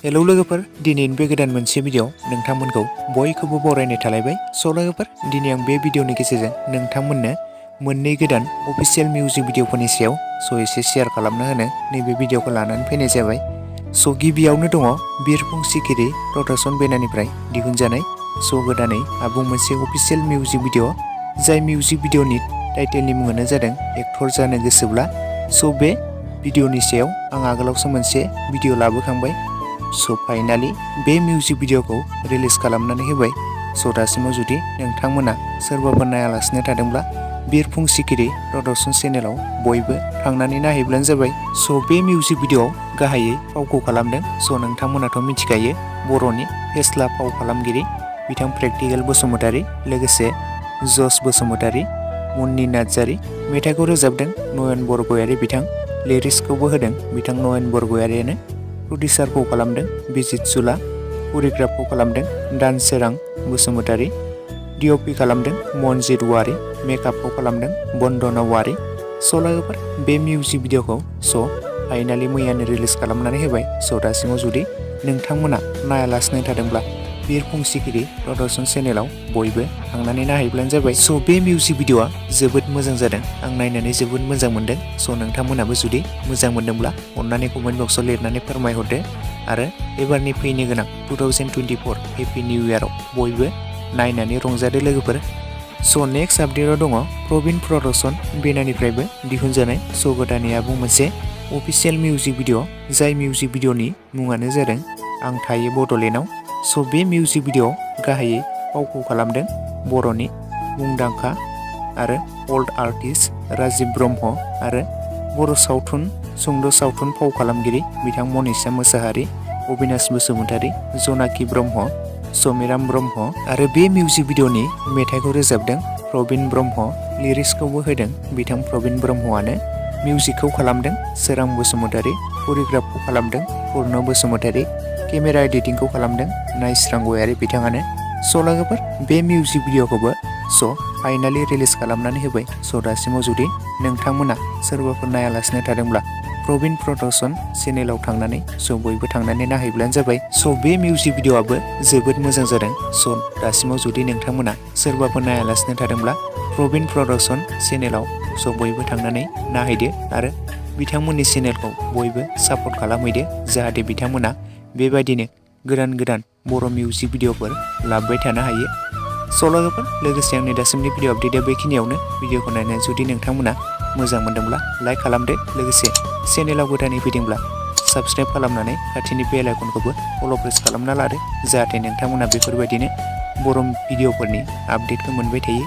Hello लोगोफोर, दिनैनि बे गोदान मोनसे भिडिअ नोंथांमोनखौ बयखौबो बरायनाय थालायबाय। स' लोगोफोर, दिनै आं बे भिडिअनि गेजेरजों नोंथांमोननो मोननै गोदान अफिसियेल मिउजिक भिडिअफोरनि सायाव एसे शेयार खालामना होनो नैबे भिडिअखौ लानानै फैनाय जाबाय। गिबियावनो दङ बिरफुं सिखिरि प्रडाक्शन बेनारनिफ्राय दिहुनजानाय गोदानै आबुं मोनसे अफिसियेल मिउजिक भिडिअ, जाय मिउजिक भिडिअनि टाइटेलनि मुङानो जादों एक्टर जानो गोसोब्ला। बे भिडिअनि सायाव आं आगोलावसो मोनसे भिडिअ लाबोखांबाय। फाइनाली बे मिउजिक भिडिअखौ रिलिज खालामनानै होबाय। दासिमाव जुदि नोंथांमोना सोरबाफोर नायालासिनो थादोंब्ला बिरफुं सिखिरि प्रडाक्शन चेनेलाव बयबो थांनानै नायहैब्लानो जाबाय। बे मिउजिक भिडिअआव गाहायै फावखौ खालामदों। नोंथांमोनाथ' मिथिखायो, बर'नि फेस्ला फाव खालामगिरि बिथां प्रेक्टिकेल बसुमतारी, लोगोसे जस बसुमतारी, मुन्नि नार्जारी। मेथाइखौ रोजाबदों नयन बरगयारी बिथां, लिरिक्सखौबो होदों बिथां नयन बरगयारीयानो। प्रडिउसार फाव खालामदों बिजित जुला, करिय'ग्राफ फाव खालामदों दानसोरां बसुमतारी, डिअपि खालामदों मनजित वारी, मेकआप फाव खालामदों बन्दना वारी। लोगोफोर, बे मिउजिक भिडिअखौ फाइनाली मैयानो रिलिज खालामनानै होबाय। दासिमाव जुदि नोंथांमोना नायालासिनो थादोंब्ला बिरफुं सिखिरि प्रडाक्शन चेनेलाव बयबो थांनानै नायहैब्लानो जाबाय। बे मिउजिक भिडिअआ जोबोद मोजां जादों, आं नायनानै जोबोद मोजां मोनदों। नोंथांमोनाबो जुदि मोजां मोनदोंब्ला अन्नानै कमेन्ट बक्सआव लिरनानै फोरमायहरदो। आरो एबारनि फैनो गोनां 2024 हेपि निउ इयाराव बयबो नायनानै रंजादो लोगोफोर। नेक्स्ट आपडेटआव दङ प्रबिन प्रडाक्शन बेनारनिफ्रायबो दिहुनजानाय गोदानै आबुं मोनसे अफिसियेल मिउजिक भिडिअ, जाय मिउजिक भिडिअनि मुङानो जादों आं थायो बड'लेण्डआव। बे मिउजिक भिडिअआव गाहायै फावखौ खालामदों बर'नि मुंदांखा आरो अल्ड आर्टिस्ट राजिब ब्रह्म आरो बर' सुंद' सावथुन फाव खालामगिरि बिथां मनिषा मोसाहारी, अबिनाश बसुमतारी, जनाखि ब्रह्म, समिराम ब्रह्म। आरो बे मिउजिक भिडिअनि मेथाइखौ रोजाबदों प्रबिन ब्रह्म, लिरिक्सखौबो होदों बिथां प्रबिन ब्रह्मआनो। मिउजिकखौ खालामदों सोरां बसुमतारी, करिय'ग्राफखौ खालामदों पुर्न बसुमतारी, केमेरा एडिटिंखौ खालामदों नाइस्रां गयारी बिथाङानो। लोगोफोर, बे मिउजिक भिडिअखौबो फाइनाली रिलिज खालामनानै होबाय। दासिमाव जुदि नोंथांमोना सोरबाफोर नायालासिनो थादोंब्ला प्रबिन प्रडाक्शन चेनेलाव थांनानै बयबो थांनानै नायहैब्लानो जाबाय। बे मिउजिक भिडिअआबो जोबोद मोजां जादों। दासिमाव जुदि नोंथांमोना सोरबाफोर नायालासिनो थादोंब्ला प्रबिन प्रडाक्शन चेनेलाव बयबो थांनानै नायहैदो आरो बिथांमोननि चेनेलखौ बयबो सापर्ट खालामहैदो, जाहाथे बिथांमोना बेबायदिनो गोदान गोदान बर' मिउजिक भिडिअफोर लाबोबाय थानो हायो। लोगोफोर, लोगोसे आंनि दासिमनि भिडिअ आपडेटआ बेखिनियावनो। भिडिअखौ नायनानै जुदि नोंथांमोना मोजां मोनदोंब्ला लाइक खालामदो, लोगोसे चेनेलाव गोदानै फैदोंब्ला साबस्क्राइब खालामनानै खाथिनि बेल आइकनखौबो अल प्रेस खालामना लादो, जाहाथे नोंथांमोना बेफोरबायदिनो बर' भिडिअफोरनि आपडेटखौ मोनबाय थायो।